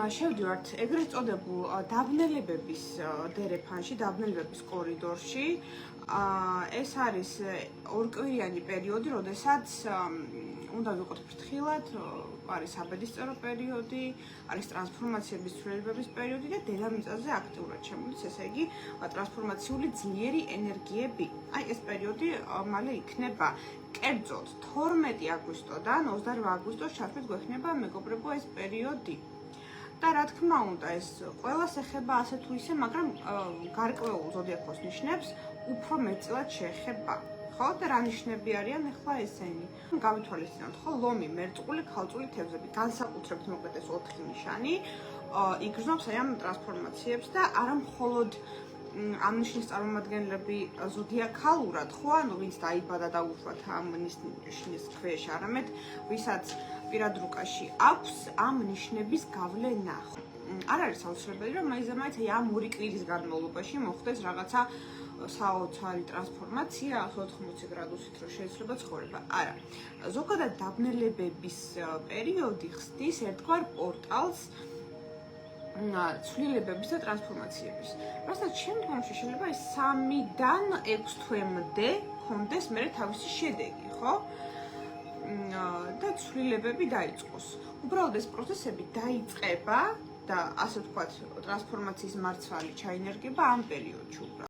შევდივართ ეგრეთ წოდებულ დაბნელებების დერეფანში, დაბნელებების კორიდორში. ეს არის ორკვირიანი პერიოდი, როდესაც უნდა ვიყოთ ფრთხილად, არის აბედისწერო პერიოდი, არის ტრანსფორმაციების ცვლილებების პერიოდი და დედამიწაზე აქტიურად შემოდის, ესე იგი, ტრანსფორმაციული ძლიერი ენერგიები. აი ეს პერიოდი მალე იქნება. კერძოდ 12 აგვისტოდან 28 აგვისტოს ჩათვლით გვექნება მეგობრებო ეს პერიოდი. და რა თქმა უნდა, ეს ყველას ეხება ასე თუ ისე, მაგრამ გარკვეულ ზოდიაქოს ნიშნებს უფრო მეტწილად შეეხება. ხო, და რა ნიშნები არიან ახლა ესენი? გავითვალისწინოთ, ხო, ლომი, მერწყული, ქალწული თევზები, განსაკუთრებით მოკლედ ეს 4 ნიშანი იგრძნობს აი ამ ტრანსფორმაციებს და არა მხოლოდ ამ ნიშნის წარმომადგენლები ზოდიაქალურად, ხო, ანუ ვინც დაიბადა და უშუალოდ ამ ნიშნის ქვეშ, არამედ ვისაც პირად რუკაში აქვს ამ ნიშნების გავლენა. არ არის აუცილებელი, რომ მაინც ამ ორი კვირის განმავლობაში მოხდეს რაღაცა საოცარი ტრანსფორმაცია 180 გრადუსით, რომ შეიძლება ცხოვრება. არა. ზოგადად დაბნელებების პერიოდი ხსნის ერთგვარ პორტალს ცვლილებების და ტრანსფორმაციების. რასაც შემდგომში შეიძლება 3-დან 6 თვემდე კონდეს მე თავისი შედეგი, ხო? და ცვლილებები დაიწყოს. უბრალოდ ეს პროცესები დაიწყება და ასე ვთქვათ, ტრანსფორმაციის მარცვალი ჩაინერგება ამ პერიოდში.